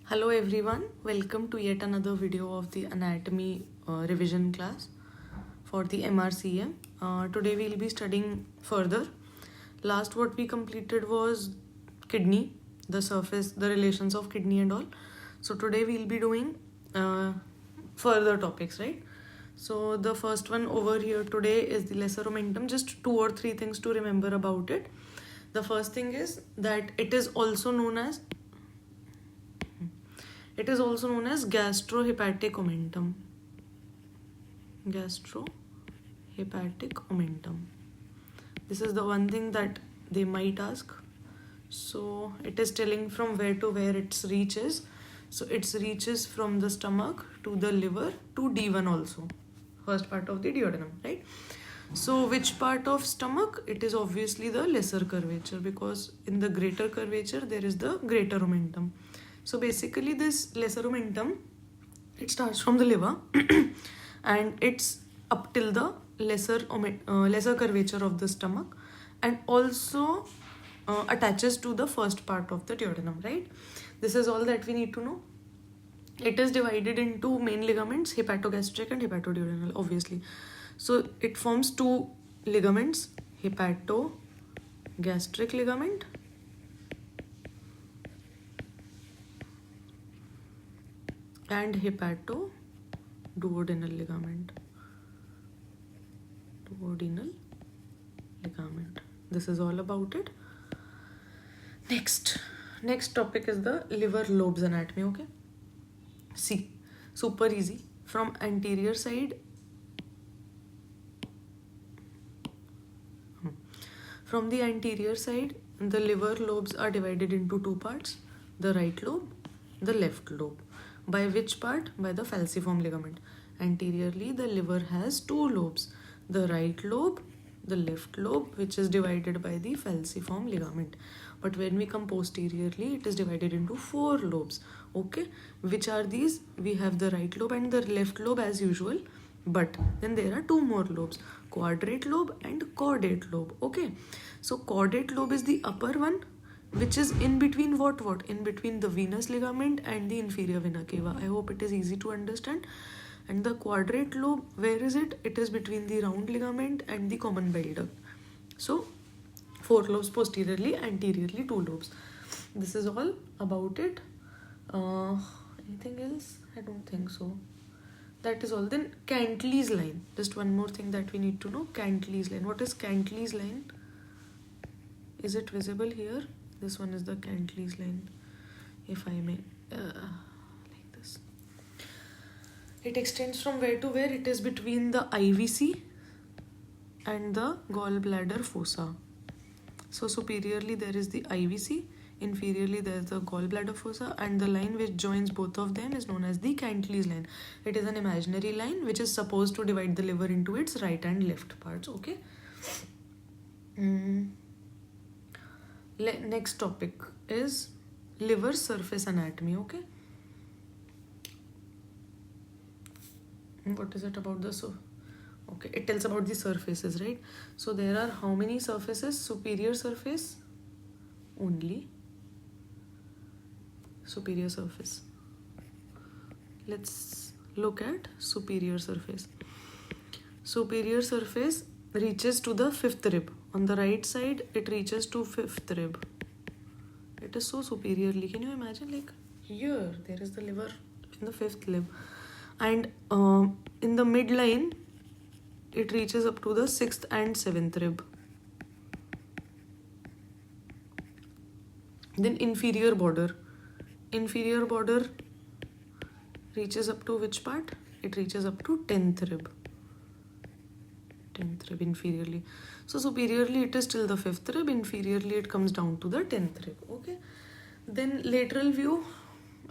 Hello everyone, welcome to yet another video of the anatomy revision class for the MRCEM. Today we'll be studying further. Last what we completed was kidney, the surface, the relations of kidney and all. So today we'll be doing further topics, right? So the first one over here today is the lesser omentum. Just 2 or 3 things to remember about it. The first thing is that it is also known as gastrohepatic omentum. Gastrohepatic omentum. This is the one thing that they might ask. So it is telling from where to where its reach is. So its reaches from the stomach to the liver to D1 also. First part of the duodenum, right? So which part of stomach? It is obviously the lesser curvature, because in the greater curvature there is the greater omentum. So basically this lesser omentum, it starts from the liver and it's up till the lesser curvature of the stomach, and also attaches to the first part of the duodenum, right? This is all that we need to know. It is divided into main ligaments, hepatogastric and hepatoduodenal, obviously. So it forms 2 ligaments, hepatogastric ligament and hepatoduodenal ligament. Duodenal ligament. This is all about it. Next topic is the liver lobes anatomy, okay? See, super easy. From anterior side, from the anterior side, the liver lobes are divided into 2 parts, the right lobe, the left lobe. By which part? By the falciform ligament. Anteriorly, the liver has 2 lobes, the right lobe, the left lobe, which is divided by the falciform ligament. But when we come posteriorly, it is divided into 4 lobes. Okay, which are these? We have the right lobe and the left lobe as usual, but then there are 2 more lobes, quadrate lobe and caudate lobe. Okay, so caudate lobe is the upper one, which is in between what? In between the venous ligament and the inferior vena cava. I hope it is easy to understand. And the quadrate lobe, where is it? It is between the round ligament and the common bile duct. So 4 lobes posteriorly, anteriorly 2 lobes. This is all about it. Anything else? I don't think so. That is all. Then Cantlie's line. Just one more thing that we need to know. Cantlie's line. What is Cantlie's line? Is it visible here? This one is the Cantlie's line, if I may. Like this. It extends from where to where? It is between the IVC and the gallbladder fossa. So superiorly there is the IVC, inferiorly there is the gallbladder fossa, and the line which joins both of them is known as the Cantlie's line. It is an imaginary line which is supposed to divide the liver into its right and left parts. Okay. Next topic is liver surface anatomy. Okay. What is it about the okay, it tells about the surfaces, right? So there are how many surfaces? Superior surface only. Superior surface. Let's look at superior surface. Superior surface reaches to the 5th rib. On the right side, it reaches to 5th rib. It is so superiorly. Can you imagine? Like here, there is the liver in the 5th rib. And in the midline, it reaches up to the 6th and 7th rib. Then inferior border. Inferior border reaches up to which part? It reaches up to 10th rib. 10th rib inferiorly. So superiorly it is till the 5th rib, inferiorly it comes down to the 10th rib. Okay. Then lateral view,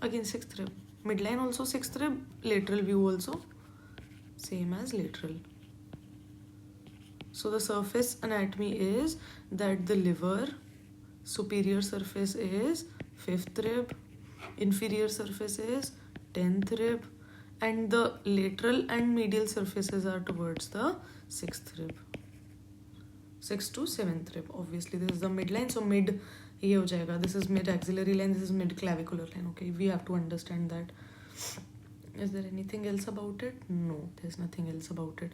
again 6th rib. Midline also 6th rib, lateral view also same as lateral. So the surface anatomy is that the liver superior surface is 5th rib, inferior surface is 10th rib, and the lateral and medial surfaces are towards the 6th rib. 6th to 7th rib. Obviously this is the midline, so mid ये हो जाएगा. This is mid axillary line, this is mid clavicular line. Okay, we have to understand that. Is there anything else about it? No, there's nothing else about it.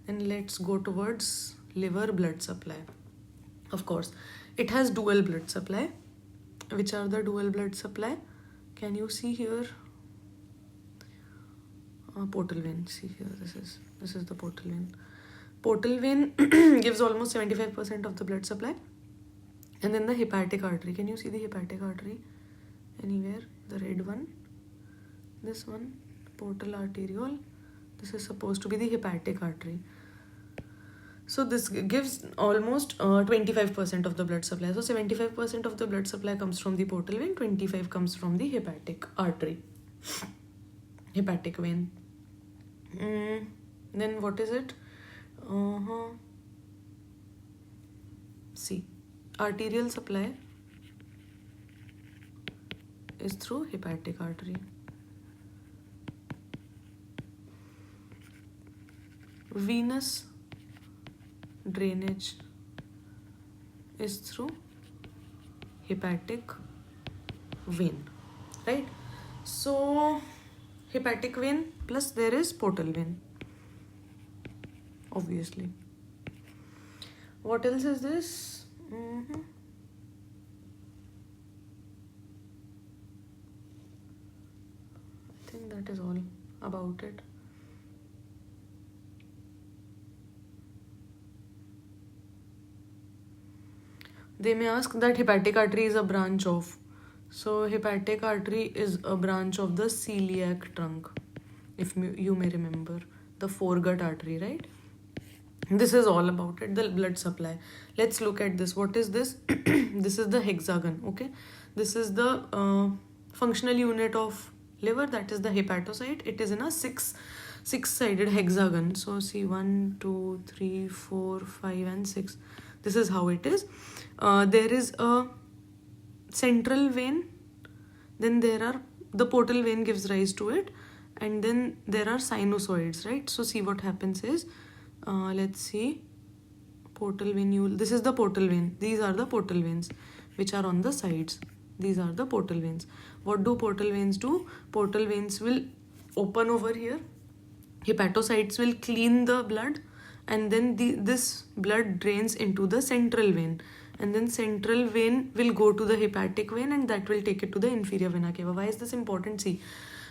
Then let's go towards liver blood supply. Of course, it has dual blood supply. Which are the dual blood supply? Can you see here? Portal vein. See here, this is the portal vein. Portal vein gives almost 75% of the blood supply. And then the hepatic artery. Can you see the hepatic artery anywhere? The red one. This one, portal arteriole. This is supposed to be the hepatic artery. So this gives almost 25% of the blood supply. So 75% of the blood supply comes from the portal vein, 25 comes from the hepatic artery. Hepatic vein. Then what is it? See, arterial supply is through hepatic artery. Venous drainage is through hepatic vein, right? So hepatic vein plus there is portal vein, obviously. What else is this? I think that is all about it. They may ask that hepatic artery is a branch of. So hepatic artery is a branch of the celiac trunk, if you may remember, the foregut artery, right? This is all about it, the blood supply. Let's look at this. What is this? This is the hexagon, okay? This is the functional unit of liver, that is the hepatocyte. It is in a six-sided hexagon. So see, 1, 2, 3, 4, 5 and 6. This is how it is. There is a central vein, then there are, the portal vein gives rise to it, and then there are sinusoids, right? So see what happens is, let's see, portal vein, this is the portal vein, these are the portal veins which are on the sides, these are the portal veins. What do portal veins do? Portal veins will open over here, hepatocytes will clean the blood, and then this blood drains into the central vein, and then central vein will go to the hepatic vein, and that will take it to the inferior vena cava. Why is this important? See,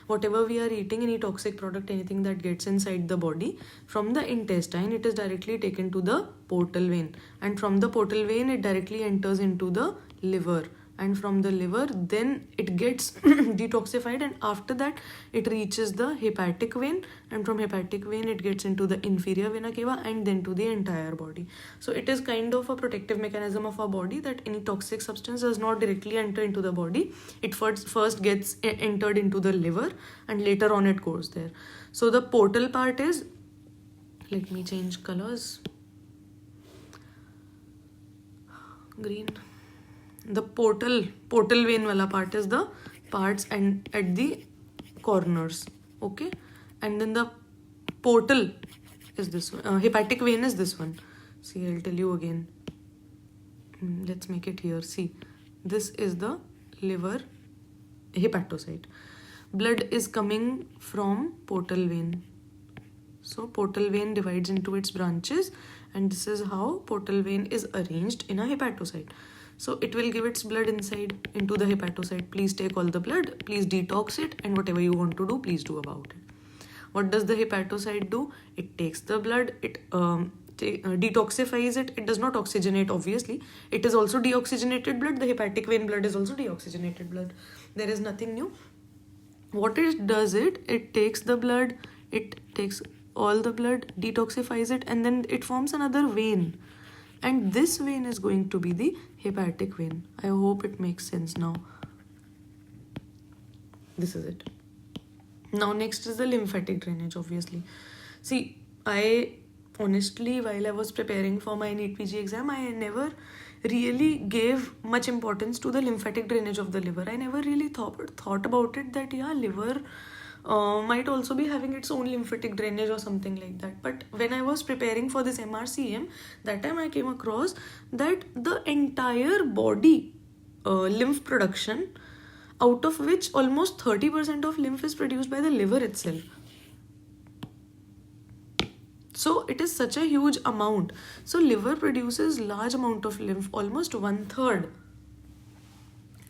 whatever we are eating, any toxic product, anything that gets inside the body, from the intestine, it is directly taken to the portal vein, and from the portal vein, it directly enters into the liver, and from the liver, then it gets detoxified, and after that, it reaches the hepatic vein, and from hepatic vein, it gets into the inferior vena cava, and then to the entire body. So it is kind of a protective mechanism of our body, that any toxic substance does not directly enter into the body. It first gets entered into the liver, and later on it goes there. So the portal part is, let me change colors, green. The portal vein wala part is the parts and at the corners, okay? And then the portal is this one, hepatic vein is this one. See, I'll tell you again. Let's make it here. See, this is the liver hepatocyte. Blood is coming from portal vein. So portal vein divides into its branches, and this is how portal vein is arranged in a hepatocyte. So it will give its blood inside into the hepatocyte. Please take all the blood, please detox it, and whatever you want to do, please do about it. What does the hepatocyte do? It takes the blood, it detoxifies it. It does not oxygenate, obviously. It is also deoxygenated blood. The hepatic vein blood is also deoxygenated blood. There is nothing new. What it does, it takes the blood, it takes all the blood, detoxifies it, and then it forms another vein. And this vein is going to be the hepatic vein. I hope it makes sense now. This is it. Now next is the lymphatic drainage, obviously. See, I honestly, while I was preparing for my NEET PG exam, I never really gave much importance to the lymphatic drainage of the liver. I never really thought about it that, yeah, liver might also be having its own lymphatic drainage or something like that. But when I was preparing for this MRCEM, that time I came across that the entire body lymph production, out of which almost 30% of lymph is produced by the liver itself. So it is such a huge amount. So liver produces large amount of lymph, almost 1/3,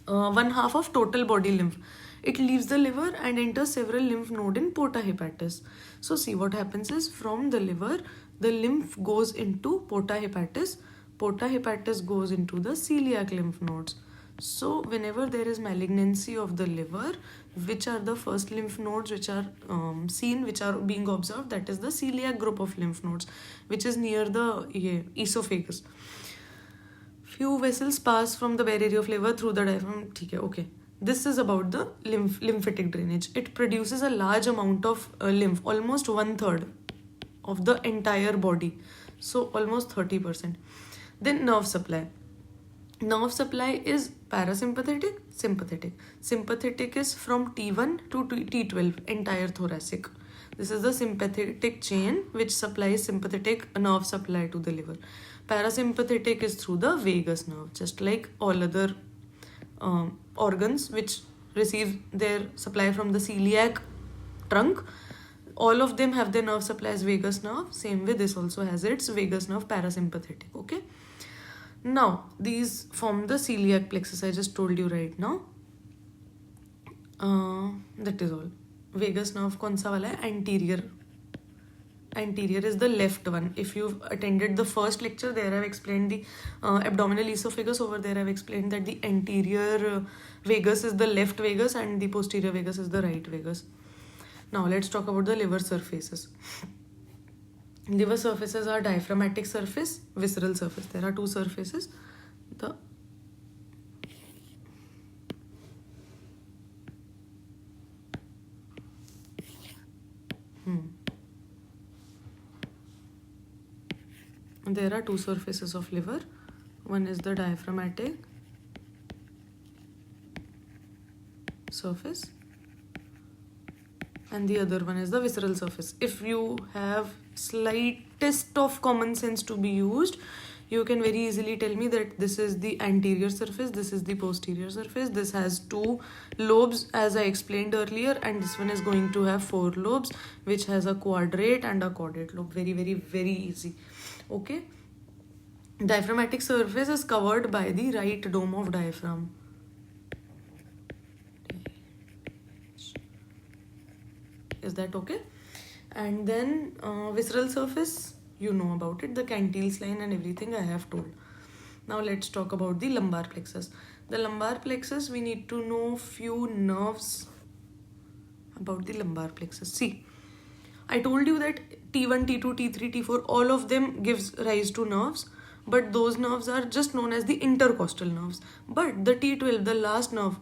1/2 of total body lymph. It leaves the liver and enters several lymph nodes in porta hepatis. So see what happens is, from the liver, the lymph goes into porta hepatis. Porta hepatis goes into the celiac lymph nodes. So whenever there is malignancy of the liver, which are the first lymph nodes which are seen, which are being observed? That is the celiac group of lymph nodes, which is near the esophagus. Few vessels pass from the bare area of liver through the diaphragm. Okay. This is about the lymphatic drainage. It produces a large amount of lymph, almost 1/3 of the entire body. So almost 30%. Then nerve supply. Nerve supply is parasympathetic, sympathetic. Sympathetic is from T1 to T12, entire thoracic. This is the sympathetic chain which supplies sympathetic nerve supply to the liver. Parasympathetic is through the vagus nerve, just like all other organs which receive their supply from the celiac trunk. All of them have their nerve supply as vagus nerve. Same way this also has its vagus nerve parasympathetic. Okay. Now these form the celiac plexus. I just told you right now. That is all. Vagus nerve kaun sa wala hai? Anterior. Anterior is the left one. If you've attended the first lecture, there I've explained the abdominal esophagus. Over there I've explained that the anterior vagus is the left vagus and the posterior vagus is the right vagus. Now let's talk about the liver surfaces. Liver surfaces are diaphragmatic surface, visceral surface. There are two surfaces. There are two surfaces of liver. One is the diaphragmatic surface and the other one is the visceral surface. If you have slightest of common sense to be used, you can very easily tell me that this is the anterior surface, this is the posterior surface. This has two lobes as I explained earlier, and this one is going to have 4 lobes, which has a quadrate and a caudate lobe. Very, very, very easy. Okay. Diaphragmatic surface is covered by the right dome of diaphragm. Is that okay? And then visceral surface, you know about it, the Cantlie line and everything I have told. Now let's talk about the lumbar plexus. The lumbar plexus, we need to know few nerves about the lumbar plexus. See, I told you that T1, T2, T3, T4, all of them gives rise to nerves, but those nerves are just known as the intercostal nerves. But the T12, the last nerve,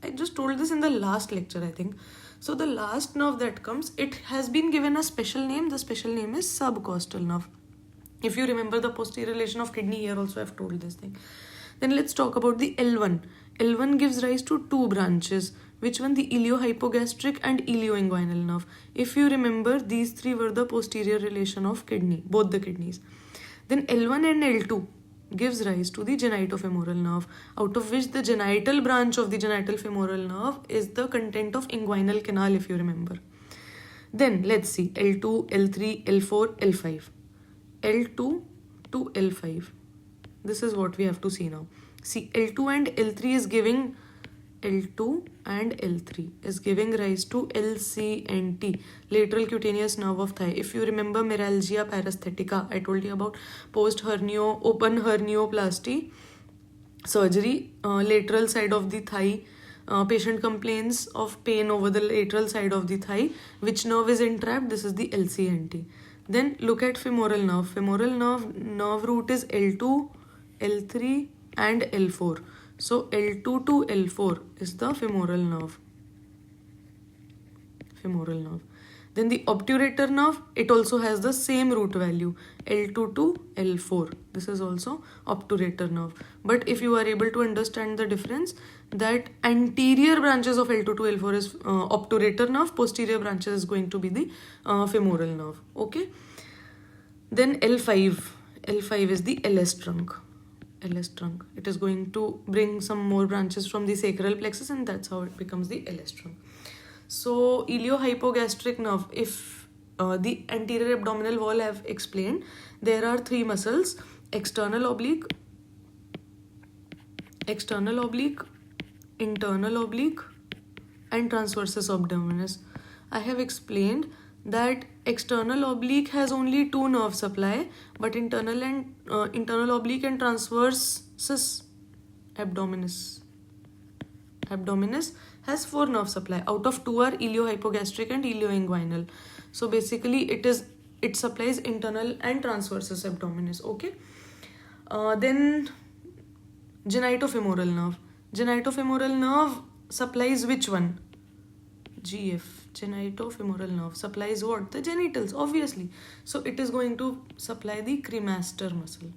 I just told this in the last lecture, I think. So the last nerve that comes, it has been given a special name. The special name is subcostal nerve. If you remember the posterior relation of kidney, here also I've told this thing. Then let's talk about the L1. L1 gives rise to 2 branches. Which one? The iliohypogastric and ilioinguinal nerve. If you remember, these 3 were the posterior relation of kidney, both the kidneys. Then L1 and L2 gives rise to the genitofemoral nerve, out of which the genital branch of the genital femoral nerve is the content of inguinal canal, if you remember. Then let's see L2, L3, L4, L5. L2 to L5. This is what we have to see now. See, L2 and L3 is giving rise to LC and T, lateral cutaneous nerve of thigh. If you remember meralgia paresthetica, I told you about open hernioplasty surgery, lateral side of the thigh. Patient complains of pain over the lateral side of the thigh. Which nerve is entrapped? This is the LC and T. Then look at femoral nerve. Femoral nerve root is L2, L3 and L4. So L2 to L4 is the femoral nerve. Then the obturator nerve, it also has the same root value, L2 to L4. This is also obturator nerve. But if you are able to understand the difference, that anterior branches of L2 to L4 is obturator nerve, posterior branches is going to be the femoral nerve. Okay. Then L5 is the LS trunk. LS trunk. It is going to bring some more branches from the sacral plexus, and that's how it becomes the LS trunk. So iliohypogastric nerve, if the anterior abdominal wall I have explained, there are three muscles: external oblique, internal oblique, and transversus abdominis. I have explained that external oblique has only two nerve supply, but internal oblique and transversus abdominis has four nerve supply. Out of two are iliohypogastric and ilioinguinal. So basically it supplies internal and transversus abdominis. Okay. Then genitofemoral nerve. Genitofemoral nerve supplies which one? GF. Genitofemoral nerve supplies what? The genitals, obviously. So it is going to supply the cremaster muscle.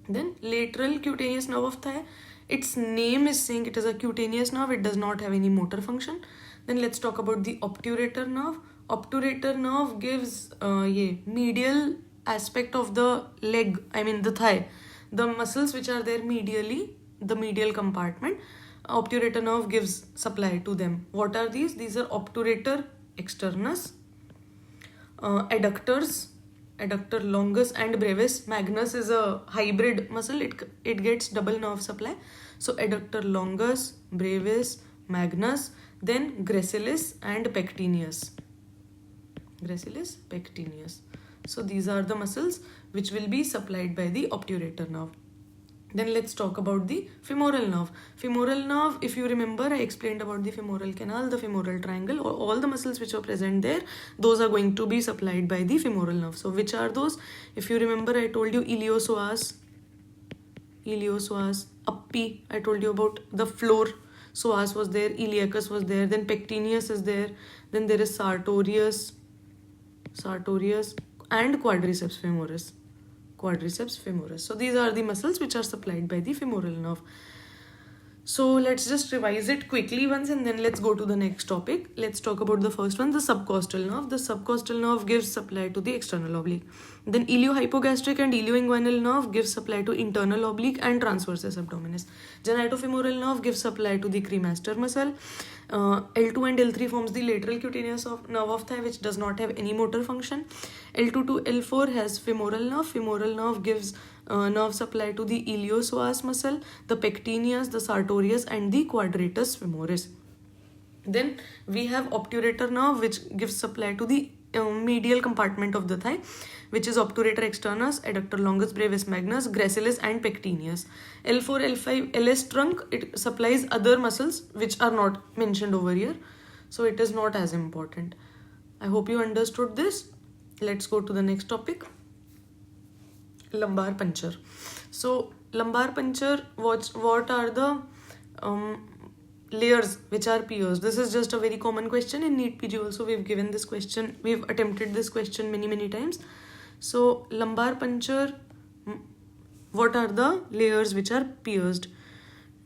Then lateral cutaneous nerve of thigh. Its name is saying it is a cutaneous nerve. It does not have any motor function. Then let's talk about the obturator nerve. Obturator nerve gives medial aspect of the leg, I mean the thigh. The muscles which are there medially, the medial compartment, obturator nerve gives supply to them. What are these? These are obturator externus, adductors, adductor longus and brevis. Magnus is a hybrid muscle. It gets double nerve supply. So adductor longus, brevis, magnus, then gracilis and pectineus. So these are the muscles which will be supplied by the obturator nerve. Then let's talk about the femoral nerve. Femoral nerve, if you remember, I explained about the femoral canal, the femoral triangle, all the muscles which are present there, those are going to be supplied by the femoral nerve. So which are those? If you remember, I told you iliopsoas, uppi, I told you about the floor. Psoas was there, iliacus was there, then pectineus is there, then there is sartorius and quadriceps femoris. So these are the muscles which are supplied by the femoral nerve. So let's just revise it quickly once and then let's go to the next topic. Let's talk about the first one, the subcostal nerve. The subcostal nerve gives supply to the external oblique. Then iliohypogastric and ilioinguinal nerve gives supply to internal oblique and transversus abdominis. Genitofemoral nerve gives supply to the cremaster muscle. L2 and L3 forms the lateral cutaneous nerve of thigh, which does not have any motor function. L2 to L4 has femoral nerve. Femoral nerve gives nerve supply to the iliopsoas muscle, the pectineus, the sartorius and the quadratus femoris. Then we have obturator nerve, which gives supply to the medial compartment of the thigh, which is obturator externus, adductor longus, brevis, magnus, gracilis and pectineus. L4, L5, LS trunk, it supplies other muscles which are not mentioned over here. So it is not as important. I hope you understood this. Let's go to the next topic. Lumbar puncture. So lumbar puncture, what are the layers which are pierced? This is just a very common question in NEET PG also. We've given this question, we've attempted this question many times. So lumbar puncture, what are the layers which are pierced?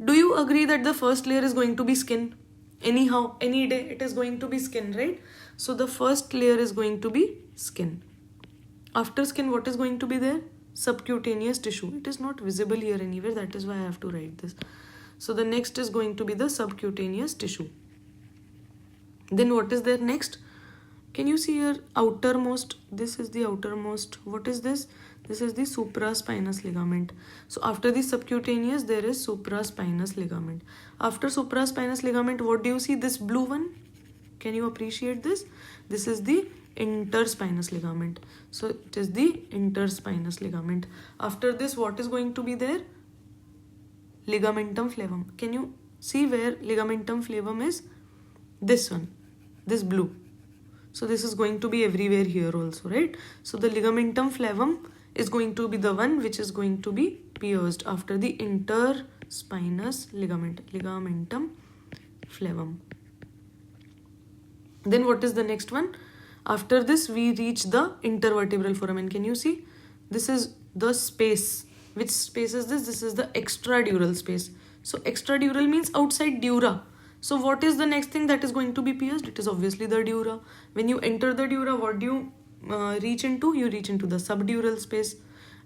Do you agree that the first layer is going to be skin? Anyhow, any day it is going to be skin, right? So the first layer is going to be skin. After skin, what is going to be there? Subcutaneous tissue. It is not visible here anywhere, that is why I have to write this. So the next is going to be the subcutaneous tissue. Then what is there next? Can you see here outermost? This is the outermost. What is this? This is the supraspinous ligament. So after the subcutaneous, there is supraspinous ligament. After supraspinous ligament, what do you see? This blue one? Can you appreciate this? This is the interspinous ligament. So it is the interspinous ligament. After this, what is going to be there? Ligamentum flavum. Can you see where ligamentum flavum is? This one, this blue. So this is going to be everywhere here also, right? So the ligamentum flavum is going to be the one which is going to be pierced after the interspinous ligament, ligamentum flavum. Then what is the next one? After this, we reach the intervertebral foramen. Can you see? This is the space. Which space is this? This is the extradural space. So extradural means outside dura. So what is the next thing that is going to be pierced? It is obviously the dura. When you enter the dura, what do you reach into? You reach into the subdural space.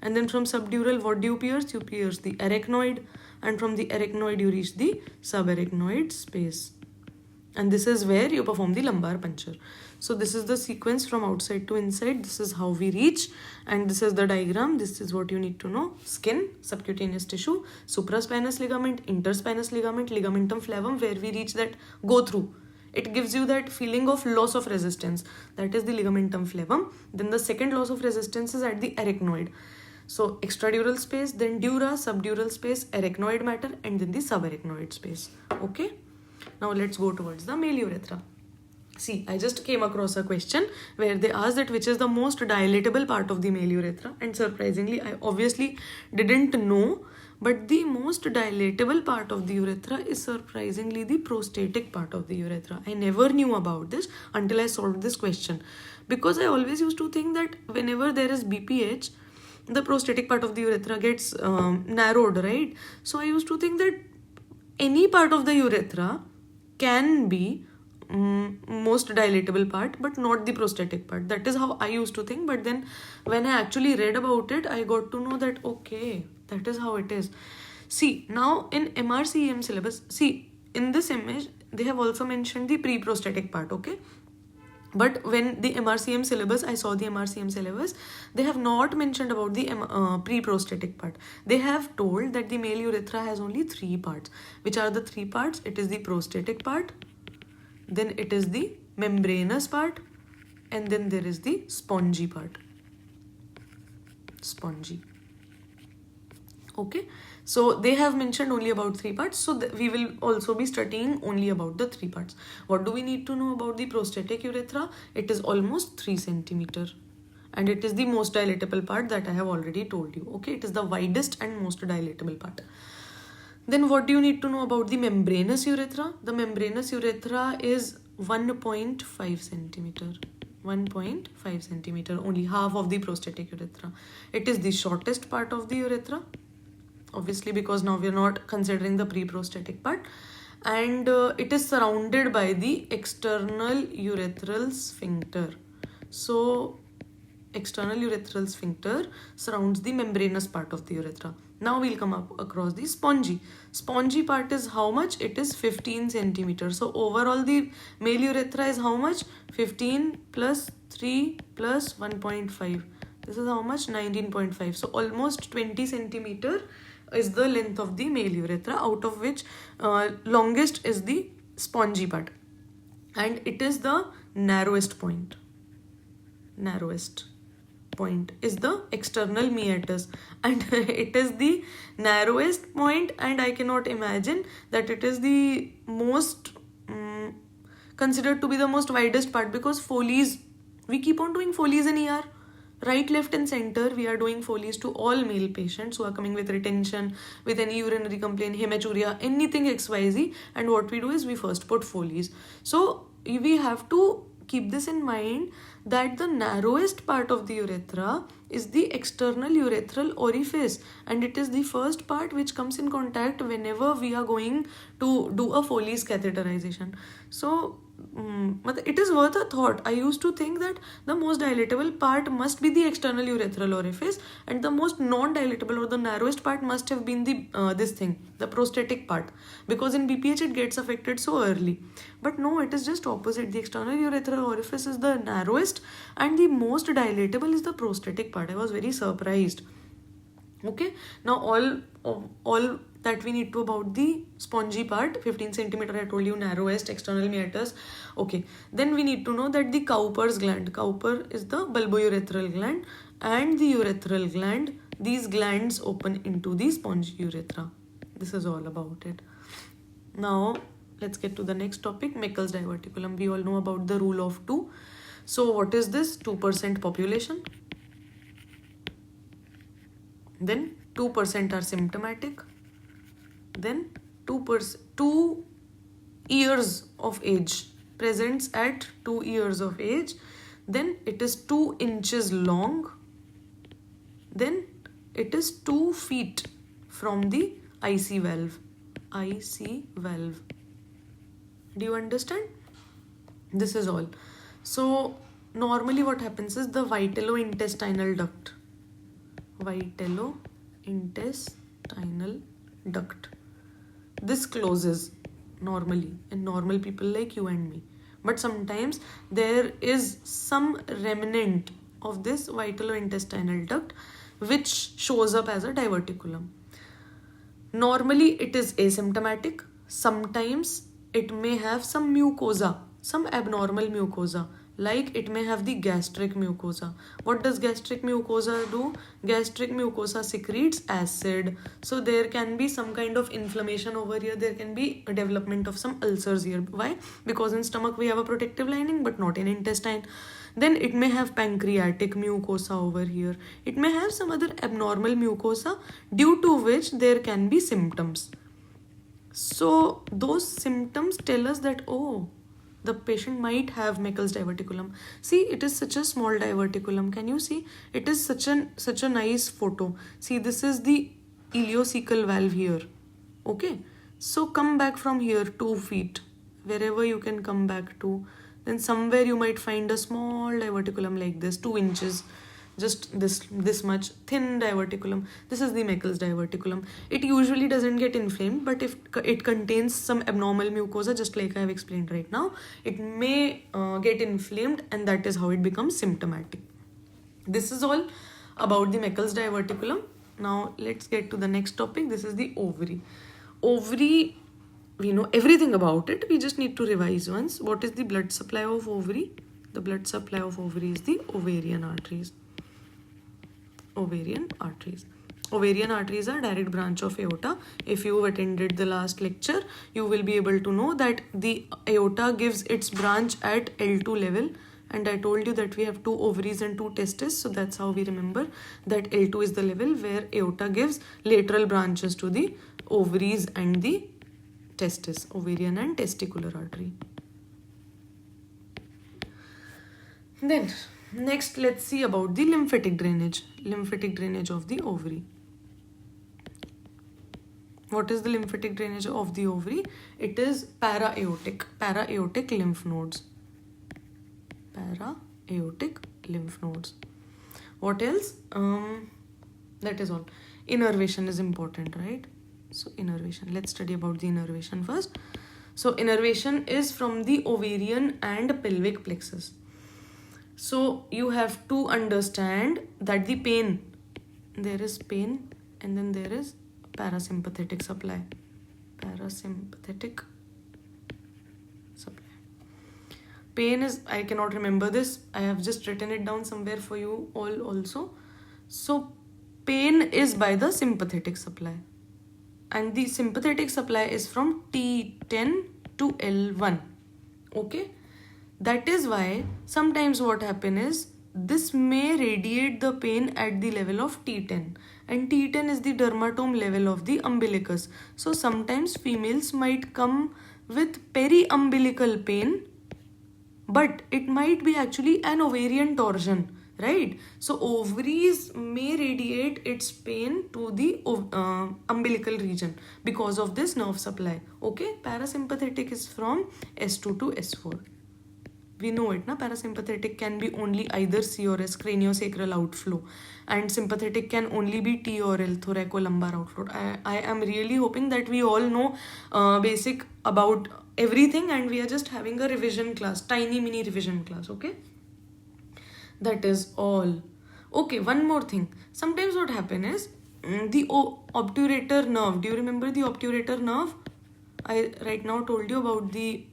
And then from subdural, what do you pierce? You pierce the arachnoid. And from the arachnoid, you reach the subarachnoid space. And this is where you perform the lumbar puncture. So this is the sequence from outside to inside. This is how we reach. And this is the diagram. This is what you need to know. Skin, subcutaneous tissue, supraspinous ligament, interspinous ligament, ligamentum flavum, where we reach that go through. It gives you that feeling of loss of resistance. That is the ligamentum flavum. Then the second loss of resistance is at the arachnoid. So extradural space, then dura, subdural space, arachnoid matter, and then the subarachnoid space. Okay. Now let's go towards the male urethra. See, I just came across a question where they asked that which is the most dilatable part of the male urethra, and surprisingly, I obviously didn't know, but the most dilatable part of the urethra is surprisingly the prostatic part of the urethra. I never knew about this until I solved this question, because I always used to think that whenever there is BPH, the prostatic part of the urethra gets narrowed, right? So I used to think that any part of the urethra can be most dilatable part, but not the prostatic part. That is how I used to think. But then when I actually read about it, I got to know that okay, that is how it is. See, now in MRCEM syllabus, see, in this image they have also mentioned the pre-prostatic part, okay? But when the MRCEM syllabus, I saw the MRCEM syllabus, they have not mentioned about the pre-prostatic part. They have told that the male urethra has only 3 parts. Which are the 3 parts? It is the prostatic part, then it is the membranous part, and then there is the spongy part. Spongy. Okay. So they have mentioned only about 3 parts. So we will also be studying only about the 3 parts. What do we need to know about the prostatic urethra? It is almost 3 centimeter. And it is the most dilatable part that I have already told you. Okay, it is the widest and most dilatable part. Then what do you need to know about the membranous urethra? The membranous urethra is 1.5 centimeter. 1.5 centimeter, only half of the prostatic urethra. It is the shortest part of the urethra. Obviously, because now we are not considering the pre-prostatic part. And it is surrounded by the external urethral sphincter. So, external urethral sphincter surrounds the membranous part of the urethra. Now we'll come up across the spongy. Spongy part is how much? It is 15 centimeters. So overall the male urethra is how much? 15 plus 3 plus 1.5. This is how much? 19.5. So almost 20 centimeter is the length of the male urethra, out of which longest is the spongy part. And it is the narrowest point. Narrowest point is the external meatus, and it is the narrowest point, and I cannot imagine that it is the most considered to be the most widest part, because Foley's, we keep on doing Foley's in ER. Right, left and center, we are doing Foley's to all male patients who are coming with retention, with any urinary complaint, hematuria, anything XYZ. And what we do is we first put Foley's. So we have to keep this in mind that the narrowest part of the urethra is the external urethral orifice, and it is the first part which comes in contact whenever we are going to do a Foley's catheterization. So it is worth a thought. I used to think that the most dilatable part must be the external urethral orifice, and the most non-dilatable or the narrowest part must have been the prostatic part, because in BPH it gets affected so early. But no, it is just opposite. The external urethral orifice is the narrowest and the most dilatable is the prostatic part. I was very surprised. Okay, now all that we need to about the spongy part, 15 centimeter, I told you, narrowest, external meatus. Okay, then we need to know that the Cowper's gland, Cowper is the bulbourethral gland, and the urethral gland, these glands open into the spongy urethra. This is all about it. Now let's get to the next topic, Meckel's diverticulum. We all know about the rule of 2. So what is this? 2% population. Then 2% are symptomatic. Then 2 years of age, presents at 2 years of age. Then it is 2 inches long. Then it is 2 feet from the IC valve. IC valve. Do you understand? This is all. So normally what happens is the vitelo-intestinal duct, this closes normally in normal people like you and me, but sometimes there is some remnant of this vitelo-intestinal duct which shows up as a diverticulum. Normally it is asymptomatic. Sometimes it may have some mucosa, some abnormal mucosa, like it may have the gastric mucosa. What does gastric mucosa do? Gastric mucosa secretes acid. So there can be some kind of inflammation over here. There can be a development of some ulcers here. Why? Because in stomach we have a protective lining but not in intestine. Then it may have pancreatic mucosa over here. It may have some other abnormal mucosa due to which there can be symptoms. So those symptoms tell us that, oh, the patient might have Meckel's diverticulum. See, it is such a small diverticulum. Can you see? It is such a nice photo. See, this is the ileocecal valve here. Okay. So come back from here 2 feet, wherever you can come back to. Then somewhere you might find a small diverticulum like this, 2 inches. Just this much thin diverticulum. This is the Meckel's diverticulum. It usually doesn't get inflamed, but if it contains some abnormal mucosa, just like I have explained right now, it may get inflamed, and that is how it becomes symptomatic. This is all about the Meckel's diverticulum. Now let's get to the next topic. This is the ovary. Ovary, we know everything about it. We just need to revise once. What is the blood supply of ovary? The blood supply of ovary is the ovarian arteries. Ovarian arteries are direct branch of aorta. If you attended the last lecture, you will be able to know that the aorta gives its branch at L2 level, and I told you that we have 2 ovaries and 2 testes, so that's how we remember that L2 is the level where aorta gives lateral branches to the ovaries and the testes, ovarian and testicular artery. Then next, let's see about the lymphatic drainage of the ovary. What is the lymphatic drainage of the ovary? It is para-aortic lymph nodes. Para-aortic lymph nodes. What else? That is all. Innervation is important, right? So innervation. Let's study about the innervation first. So innervation is from the ovarian and pelvic plexus. So you have to understand that the pain, there is pain and then there is parasympathetic supply. Pain is, I cannot remember this. I have just written it down somewhere for you all also. So pain is by the sympathetic supply. And the sympathetic supply is from T10 to L1. Okay. That is why sometimes what happens is this may radiate the pain at the level of T10, and T10 is the dermatome level of the umbilicus. So sometimes females might come with periumbilical pain, but it might be actually an ovarian torsion, right? So ovaries may radiate its pain to the umbilical region because of this nerve supply. Okay, parasympathetic is from S2 to S4. We know it, na? Parasympathetic can be only either C or S, craniosacral outflow, and sympathetic can only be T or L, thoracolumbar outflow. I am really hoping that we all know basic about everything, and we are just having a revision class, tiny mini revision class, okay? That is all. Okay, one more thing. Sometimes what happens is the obturator nerve. Do you remember the obturator nerve? I right now told you about the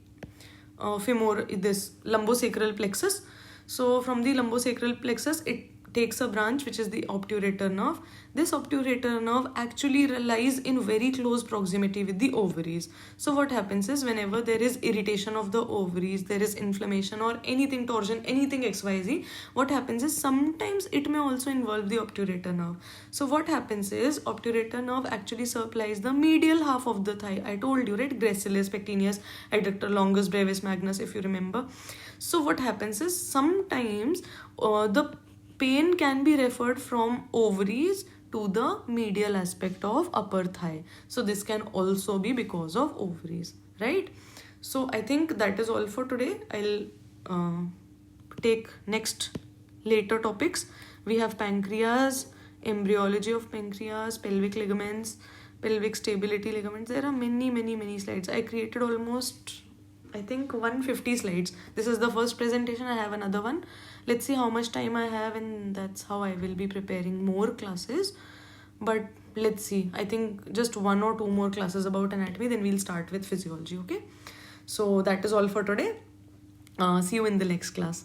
this lumbosacral plexus. So from the lumbosacral plexus, it takes a branch which is the obturator nerve. This obturator nerve actually lies in very close proximity with the ovaries. So what happens is whenever there is irritation of the ovaries, there is inflammation or anything, torsion, anything XYZ, what happens is sometimes it may also involve the obturator nerve. So what happens is obturator nerve actually supplies the medial half of the thigh. I told you, right? Gracilis, pectineus, adductor longus, brevis magnus, if you remember. So what happens is sometimes the pain can be referred from ovaries to the medial aspect of upper thigh. So this can also be because of ovaries, right? So I think that is all for today. I'll take next later topics. We have pancreas, embryology of pancreas, pelvic ligaments, pelvic stability ligaments. There are many slides. I created almost, I think, 150 slides. This is the first presentation. I have another one. Let's see how much time I have, and that's how I will be preparing more classes. But let's see. I think just 1 or 2 more classes about anatomy, then we'll start with physiology, okay? So that is all for today. See you in the next class.